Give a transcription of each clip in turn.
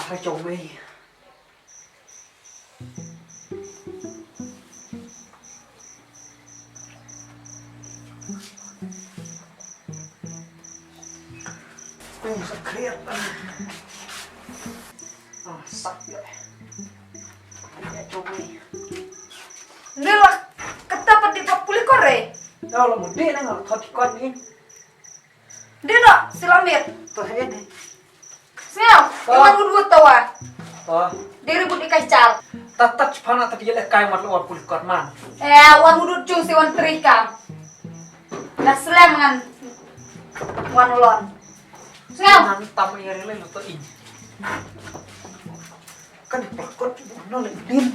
thay chồng mày sẽ khét sắc vậy chồng mày Dia lah kata pada papuli kore. đâu là một đĩa nó ngọt thật con đi Dia nak silamit. tôi hết đi Siapa? Iwan dua tawa. Dia ribut di kacar. tắt phana tadi là cài mặt lọt pulih con man Wan udut cung si wan terika. Dah selam dengan wan ulon. Siapa? hắn tâm nghe lên là tôi in cái này bạc cốt nó lại điên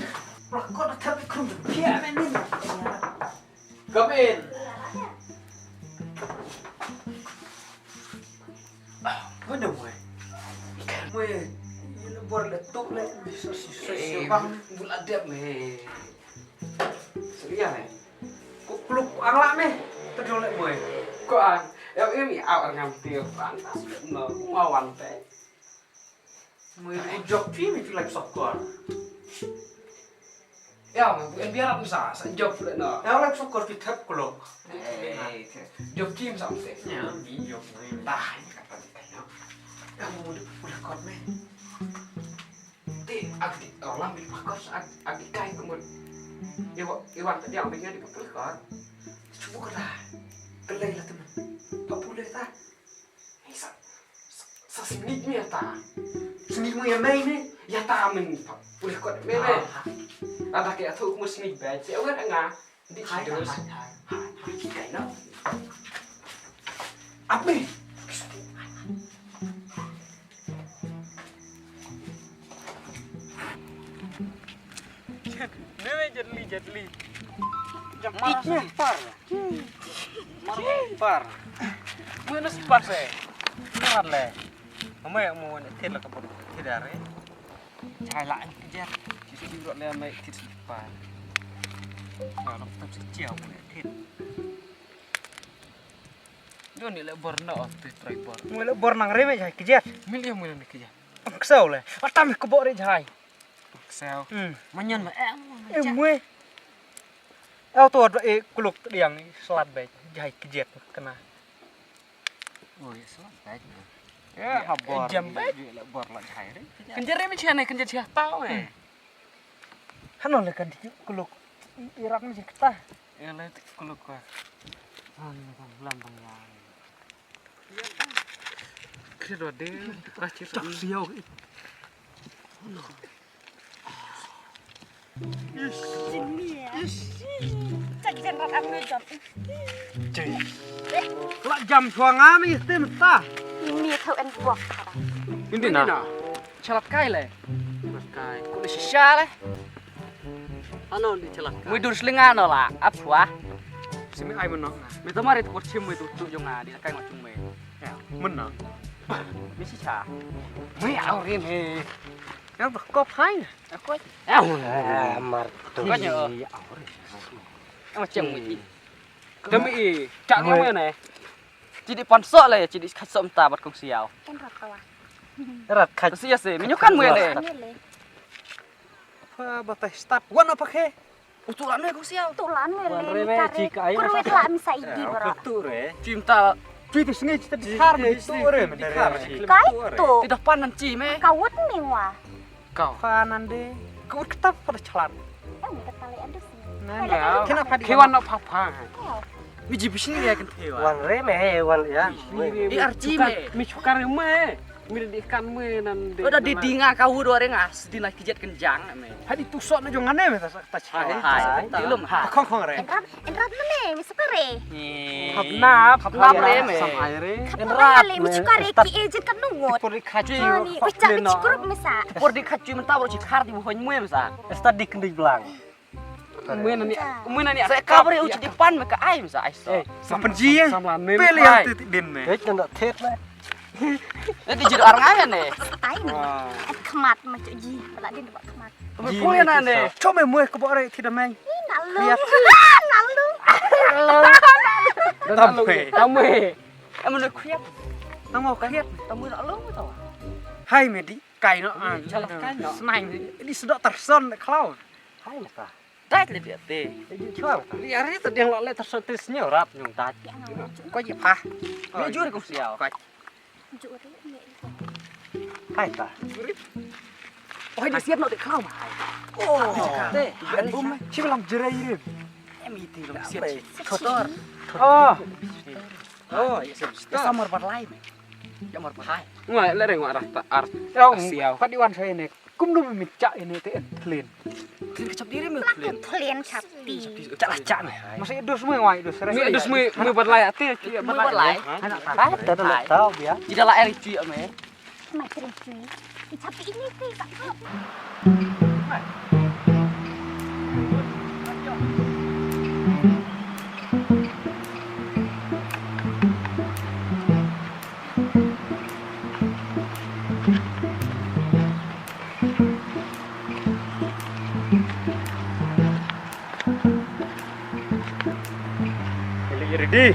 bạc cốt nó theo cái không được kia này điên come in vẫn đâu mày mày nó bor là tụ lên soi băng bulan đẹp mày serius này kuluk ang lạ mày tôi đâu lại mày Kok ang em awak ngambil pantas no mawan teh. mày job phim mày like soccer Ya, mungkin biar bisa job le no. Yang like soccer di tap kuluk Job team sampai. ya di job mày Tah, ini kata kita no. kamu udah kot mày Ti ag orang di pakos ag kai kemun. Iwan tadi yang pengen di pakos kan. coba kerah kelai lah teman tak boleh tak Sa singit mi ta. sendiri mau yang main nih Ya ta mình boleh kok meme. Ada kayak thu mus singit bae. Cek kan nga. Di hai terus. cái nó áp đi Meme jadli. Itnya par. Par. Mana sepas Nangat le. Mama yang mau nak thiết là cái bột thiết đà đấy. Chạy lại cái chết. Chỉ sẽ đi đoạn lên mày thiết sepas. Nah, nó tập sẽ chiều này thiết. Dia ni le bor no tu try bor. Mulai bor nang reme jai kejet. Milih mulai ni kerja. Kesel le. Atam ke bor jai. Sao? Hmm. Manyan mà em. Mue. El tu ada kuluk diang selat baik jai kejet kena. Ôi, sốt đấy. Ya, habor. Jam baik. Le bor lah jai đấy. Kerja reme cia ni kerja cia tahu eh. Hanon le kan kuluk irak ni kita. Ya le kuluk kau. Lambang yang. Kira dia racik Siau. Cak jenrat ambil job. Lak jam suanga mi tem ta. Ini tahu en buak. Ini na. Celat kai le. Celat kai. Kau ni sisa le. Hanon di celak. Mui dur selingan lah. Apa? Simi ai menang. Mi tamari tu porcim mui tu jong di kai macam mui. Ya, menang. Mi sisa. Mui aurin he. Yang kop hai. Aku. Martu. Kau nyo. Macam mui. Demi cak ni mui ne. Jadi ponsok le, jadi kasom ta bat kong siau. En rat tawa. Rat kaj. Sia se, minyokan mui ne. Ini Apa batai stap. Wan apa ke? Utulan ne kong siau. tulan Wan mele reme kare. jika ayo Kurwit lah misaidi bro. Ture. Cinta Cuy sengai kita di har me ture me dari. Kai tu. tidak panan ci me. Kawut nih wah. Kau. Kanan deh. Kau ketap pada celat. Kita tali ada sih. Nah, kenapa di Kewan nak papa. Iya. Biji bisi ni kan kewan. wan reme wan ya. Di arci me. Mi sukar me. Mi di ikan me nan. Udah di dinga kau dua rengas. Di nak kijet kenjang me. Hadi tusok na jong ane me ta celat. Hai. Belum hai. Kong re. Enrat mana? Misukare. Habnap re me. Sam aire. Enrat. Misukare ki ejen kan nungut. Puri kacu. Ni ucap cikurup misa. Por di kacu mentau ro cikar di buhon mue masa. Esta di kendi belang. Mue nani. Saya kabar uci di pan me ka ai masa ai so. Sampenji ya. Pele yang titik din me. Hei kena tet me. Nanti jadi orang aja nih. Ai nih. Kemat macam ji. Pala dia buat kemat. Punya nane. Coba mue ke bore tidak main. Nalu. Lihat. Nalu. Tamu. Em nak kuyap. Nang mau kaget. Tamu nak lu tahu. Hai Medi. cày nó Chả là cái nó. Senang Ini sedok terson klau. Hai lah kah. Tết là việc tê Jadi cuar kah. Đi ari tadi yang loleh terson tisnya rat yang tadi Có gì phá Mẹ chú cũng xèo Có Hai kah. Ôi đi siap nó để khao mà Tê Bạn bùm ấy Ci bilang jerai ini. Em itu lo siap kotor Oh. Oh ya siap Sama tempat lain Ya mau tempat lain Ngoài lại đây ngoài art. Yang padiwan saya ini. Kum nu minta ini teh clean. Thì kecap diri mẹ lên Kalian capi. Cak lah cak nih Masih idus semua yang idus. Mi dus mi buat lai ati. Buat lại Anak tak ada tahu ya. Tidak lah air cuy mẹ Macam cuy. Capi ini sih tak tahu. Ready.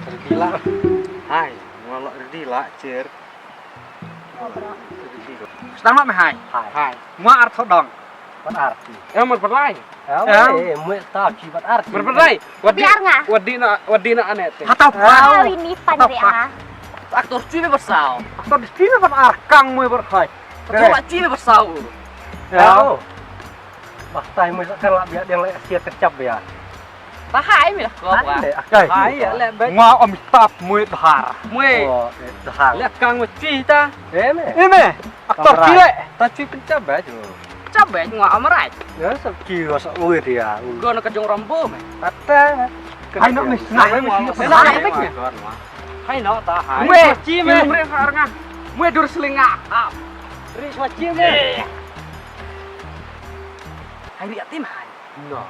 Ready lah. Hai, ngolok ready lah, cer. Sedang mak mẹ hai Hai. Mua art thau dong. Buat arti. Em một vật lai Mu tahu ki buat arti. Một vật lai Biar nggak? Wadi na aneh teh Hatau Oh ini pandai ah. Aktor cuy mẹ bật sao Atau di sini buat arkang mu berkhai. Coba cuy mẹ bật sao Ya. Bahtai mu kan lah biar yang sia kecap ya. Ta hai mẹ là có quá Hai ya lẹ bé Ngua omitap mu dhar. Mue Oh, dah. lẹ càng một cuy ta Me. Ini aktor kile. Ta cuy pencap aja. Chắc bé ngọ ấm rải Ya, sab kilo sa uir dia. Gua nó kejong rombo mẹ Ata. Hai nak ni senang ni mesti Lah, apa? hai mẹ Hai no ta hai. Mue chi mẹ Mue harga Mue dur selingak Ri swacim ni. Hai lihat tim hai No.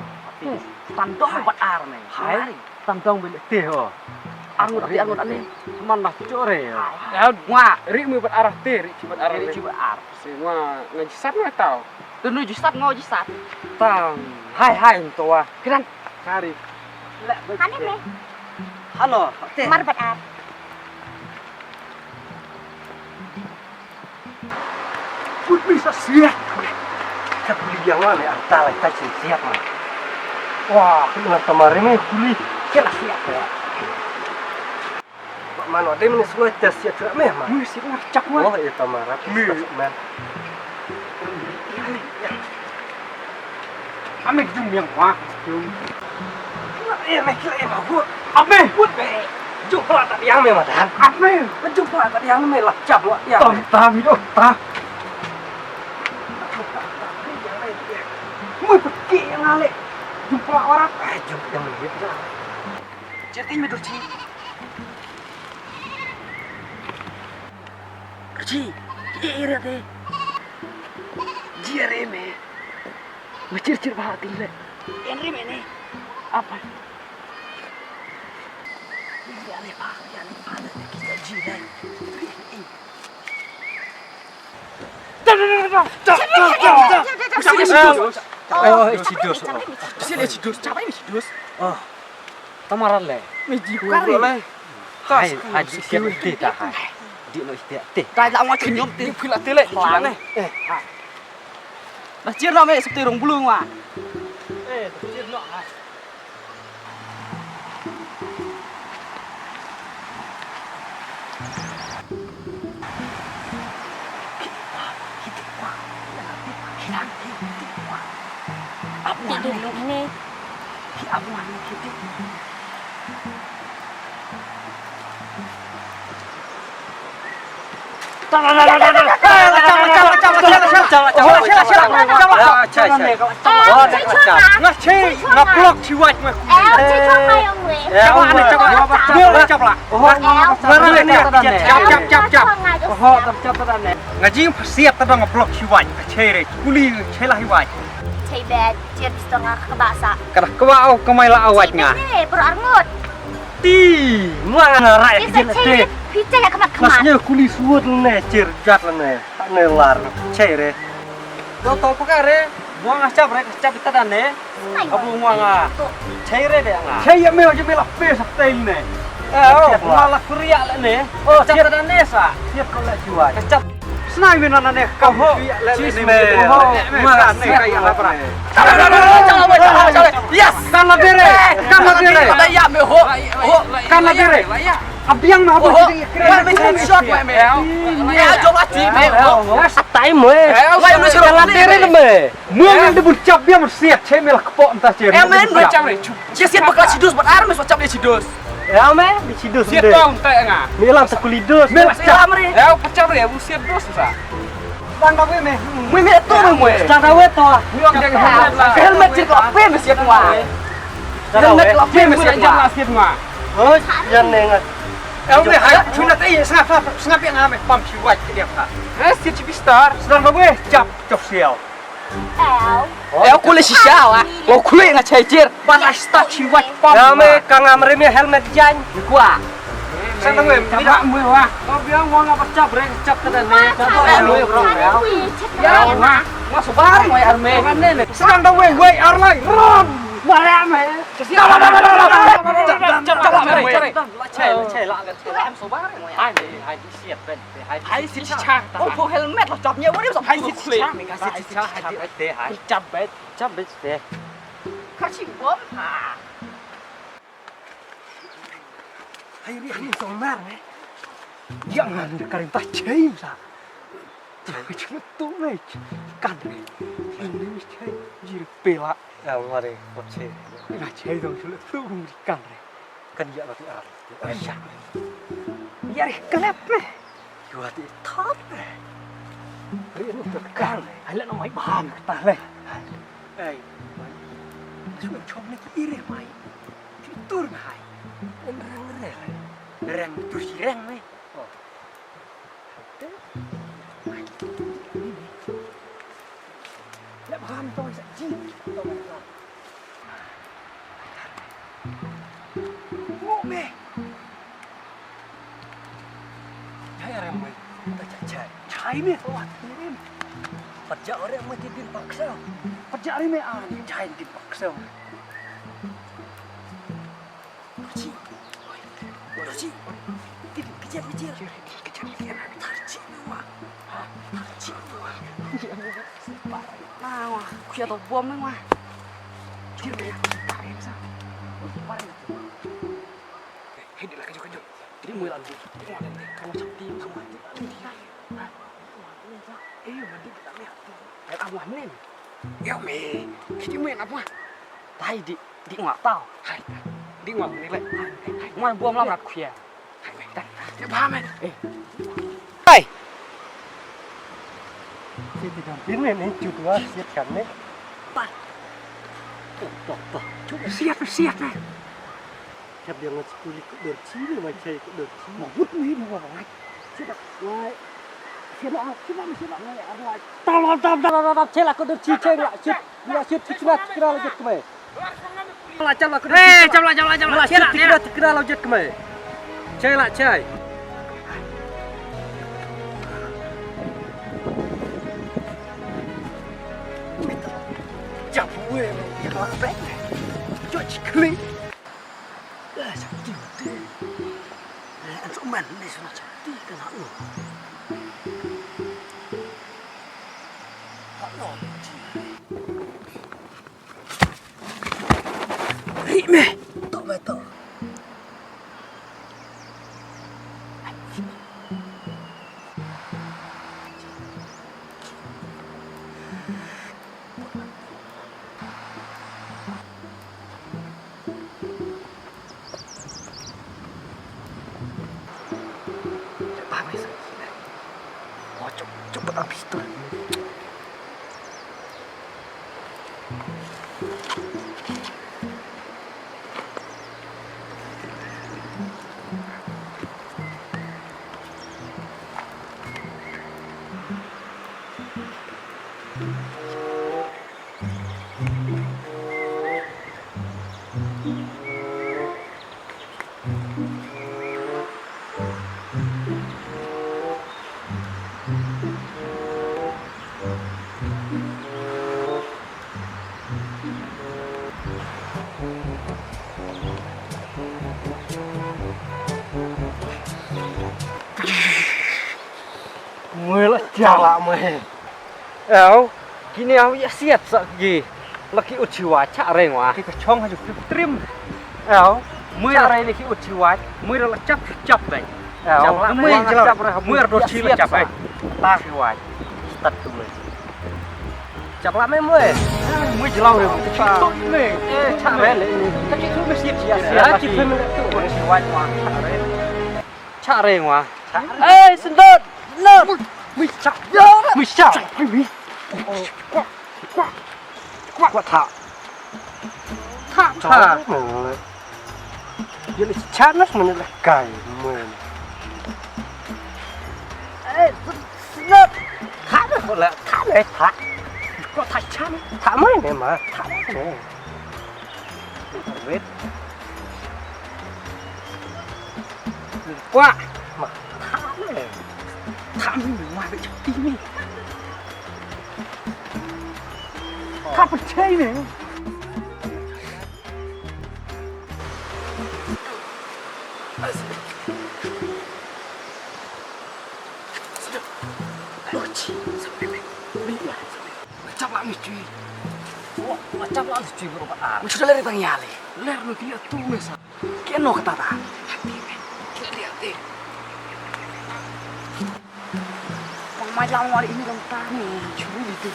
Tandong buat ar nih Hai. Tantong bilik teh oh. Angut aneh Mana core ya. Ya ngua Ri mu buat arah teh, ri buat arah. Ini coba ar Si ngua ngajisat mah tahu. Tunu jusat ngau jusat Tang. Hai tua. Kiran Kari. Hani me. Halo, teh. Marbat ah. Put bisa siap. Kuli yang mana antara kita siap mah. Wah, dengan kemarin ni kuli kena siap ya. Pak mana dia ni semua tes siap juga meh mah. Mu siap ngacak mu. Oh, ya kemarin. Man. Ame jum yang wah. Eh, kira aku. Ame put be. Jumpa tak yang meh mah dah. Ame. Jumpa tak yang meh lah cap lah ya. Tam hidup ta. Mu pergi yang ale. Jumpa orang. Jumpa yang meh dah. Cerita ini Durci Durci Iya deh Jia reme Macir-cir bahagia tinggal Yang reme nih Apa? Ini aneh pak Kita jilai Oh, sidus. Sini sidus, capek ini sidus Oh. Tamaran le. Meji Kari le. Hai, haji siap teh dah hai. Di no istiak teh. Cái lão ngoài kinh nhóm tí phi là tí lệ láng này Là chiếc nó mẹ sắp tì rồng blue mà Eh, chiếc nọ hai. Tidur ini. Ngaplok ciwat mah. Chơi cho mai ông Nguyễn. Ngaji siap tadang ngaplok ciwat kacere kuli celah hiwat. Chơi bed, chơi setengah kebasa. Kada kawao kamaila awatnya. Ini perlu arngut. Ti, Mana rai Bisa teh. chơi, pizza ya kemat-kemat. Masnya kuli suut ne cer jat ne. Tak nelar. Cere. Đâu tao có cái đấy Mua ngà chắp đấy, chắp cái tàn đấy Không mua ngà Cháy đấy để ngà Saya meo je mela pe sa tel ne. malah kuriak lah ni. Oh, siap dah ni sa. Siap kau lek jual. Kecap. Senai menan aneh kau kuyak lek Cisme. Mas kayak apa? Yes. Kan la dire. Kan la dire. Ya me ho. Kan la dire. Abiang na apa jadi Wah, macam shot weh me. Ya, jom aji me. Wes time we. Wah, lu suruh Kan la dire me. Muang debut cap dia mersiat cemel kepok entah cemel. Men macam ni. Siap bekal sidus buat armes macam dia sidus. Ya me di sidus Siap tong tak ngah. Milam sekulidus. Siap mari. Ya, pecah mari. Siap dos sa. Bang dah we me. Me tu me. Cara we to. Muang jangan helmet lah. Helmet cik apa me siap ngah. Helmet lah me siap ngah. Siap ngah. Oh, jangan nengat. Me hai cuna tai sengap yang ame pam ciwat dia ka. Siap cipi star. Sedang we cap cok sial. Eu kulit sisa ah. Mau kulit nak cair. Panas tak ciwat pam. Ya me kang amre me helmet jan. Kuah. Sedang we Tidak mui wah. Kau bilang mau ngapa cap breng cap ke dan ni. Ya wah. Masuk barang wah arme. Sedang we arlai. Ron. Barang me. Siap. Hai si cha. Oh, po helmet lo chop nhiều quá đi, hai si cha. Hai si cha, hai si hai. Chắp bét thế. Khá chịu bốm hả? Hai ni hani song mer me. Jangan dekarin tak cai sa. Tapi cuma tu me. Kan me. Ini cai jir pela. Ya mari kau cai. Ina cai dong cuma tu kan me. Kan ya lagi arah. Ayah. Ya kelep me. Dua di top me. Hari ini tekan me. Hai nak mai baham tak le. Hey. Cuma chom ni ire mai. Fitur mai. Rang terus rang me. Oh. Nak baham tu saja. Oh me. Cai orang me. Tak cai. Cai me awak kirim. Pajak orang me tidur paksa. Pajak ni me cai tidur paksa. Dosi. Kejar. Tarcik wah. Nah, wah, kuya tu bom ni wah. Dia tarik sah. Hei, dia lagi kejut. Jadi mulai lagi. Tengok ni, kamu sakti kamu mati. Mandi kita ni. Awak ni. Ya me. Kita main apa? Tai di ngak tau. Hai. Đi ngoài này lại ngoài buông lắm là khuya cái ba mày đây thì đồng tiến này nên chụp nó siết cắn đấy chụp siết này chụp đường là chụp được chí rồi mà chơi cũng được chí mà hút mấy mà vào siết đặt lại siết lại ngay ăn lại tao chơi là có được chi chơi lại siết là giật cái mày Chăm lại. Kira lau jet kemai. Cai lah cai. Jap gue ni kalau baik. Cuci keli. Sakti betul. Untuk mana ni sudah sakti kena lu. Me, tak betul. Apa sih? Oh, cepet habis tu. mưa là chả lạ mày áo kini áo ya siat sak gi laki uchiwa cha re ngwa ki ka chong ha ju trim áo mưa ra đây ki uchiwa mưa là chắp đây áo mưa chắp ra mưa đột chi là chắp đây ta uchiwa tắt tu mày chắp lạ mấy mưa mưa chỉ lau được cái tốt mày cha re le ta ki thu me siat ya ki phe me tu uchiwa ngwa cha re ngwa ê xin đốt lợn mày chặt mày chặt mày quạ thả thả giờ lại chát nó mà lại cày mày ê lợn thả nó lại thả có thả chát thả mấy này mà thả này vết quá mà thả này thả mình ngoài bị chặt tim đi thả một chơi này ôi chị sao mày bị lại chắc lắm mày truy mà chắc lắm truy vào bạn à mày sudah lari bang yale lari lu kia tu mày sao kia no kata ta hati mai lau hari ini dong tani curi itu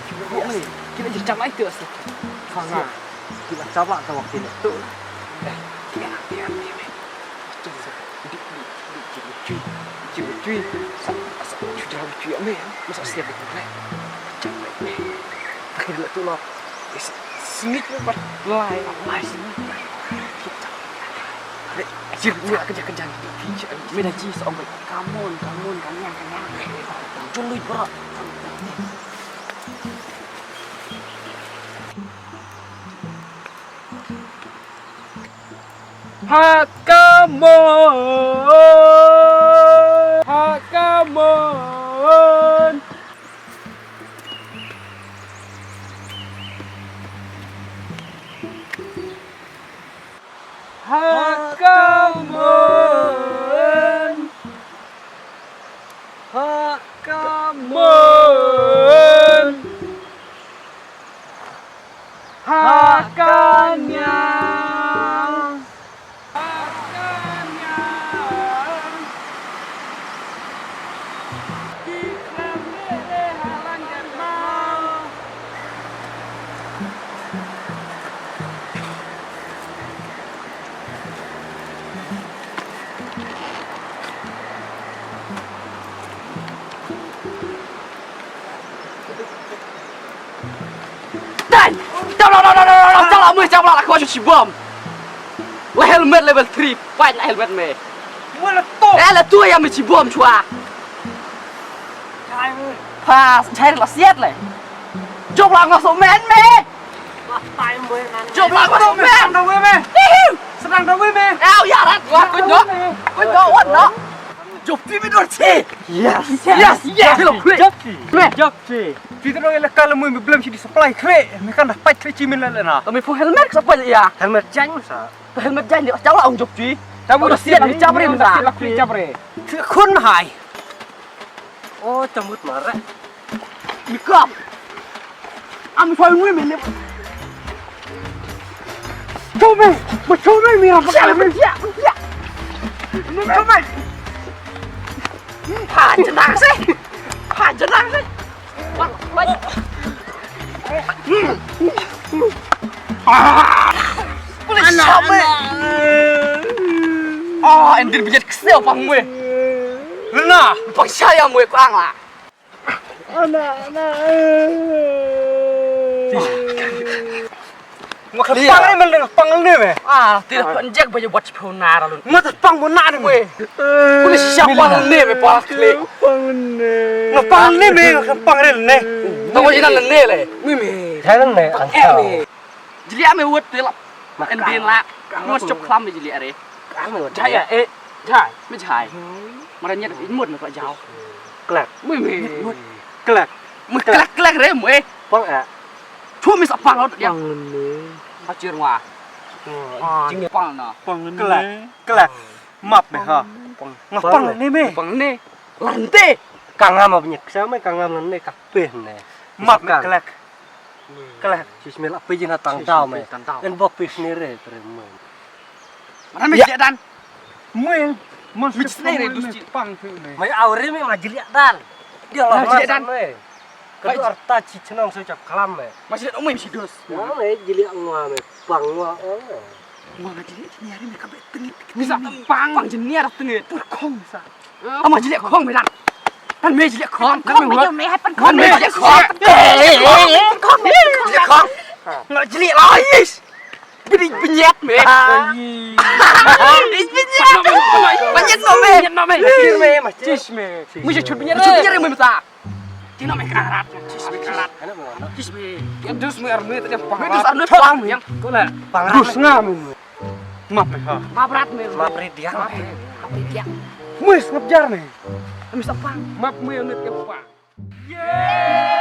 curi ni kita jadi camai tu asal faham kita coba tu waktu itu dia cuy sudah cuy ame masa siap betul camai akhirnya tu lah sengit pun lai sini Jir dia kerja Meda ji seorang kamun kanyang Cului berat Hakamun Trong là có chỉ bom là helmet level 3 phải là helmet mày mua là tôi em chỉ bom chua pha chạy là xiết này chụp là ngọc số men mày chụp là ngọc số men đâu với mày sang đâu với mày ao ya đó con đó uất đó chụp phim với đôi chi yes cái lồng khơi chụp chi Kita orang yang kalau mui belum sih di supply kre, mereka dah pakai kre cimin lah na. Tapi full helmet siapa ya? Helmet jang masa. Helmet jang dia cháu là ông chụp truy. Cháu muốn siết đi cháu đi mà. Cháu đi. Thứ khôn hài. Ô cháu mút mà rẽ. Đi cọp. Ăn phải nuôi mình lên. Cho mày, mà cho mày mày làm sao mày dạ. Mày cho mày. Phản chân năng thế. Phản chân năng thế. Boleh siapa? Oh, endir bijak kesel pang mue. Lena, pang saya mue kurang lah. Anak. Ngok pang ni mendeng pang ni me. Ah, tidak penjek baju buat cepona lalu. Ngok pang bona ni mue. Boleh siapa ni me pang klik. Ngok pang ni me pang ni. Tunggu ini lene le. Mimi. Thế lene ăn sao? Jadi ame wut tu lah. Endin lah. Ngos chop klam đi jadi are. Chai à? Ê, chai.ไม่ใช่ Mà nhân ít một là gọi giàu. Klak. Mimi. Klak. Mui klak re mui. Pang à. Chua mi sap pang dia. Pang lene. Sao chưa ngoa? Chính là pang nè. Pang lene. Klak. Mập này hả? Pang lene me. Pang lene. Lante. Kangam apa punya sama kangam nene kapeh ne. Map me kelak. Bismillah apa jina tang tau me. Dan bopis nire terima. Mana me dan? Mui mon sendiri dus pang tu me. Mai aure me majliak dan. Dia lah Majliak dan. Kedua arta cicenong sejak kalam me. Masih ada umum si dos. Ya me jiliak ngua me pang ngua. Wah majliak ni hari me kabeh tengit. Bisa pang jeniar tengit. Terkong sa. Ama jiliak kong me dan. Kan me jiliak kong. Con bây giờ mẹ hay phân Kan me jiliak kong. con Jiliak kong. Nggak jiliak lais. Penyet me. Penyet no me. Kir me macam. Cis me. Mesti cut penyet. Cut penyet me minta. Tino me karat. Cis me karat. Anak mana? Cis me. Yang dus me arme tadi pang. Me dus arme pang yang. Kau lah. Dus ngam me. Map me ha. Map rat me. Map ridiang. Map ridiang. Mus ngejar me. Mesti pang. Map me yang pang. Yeah.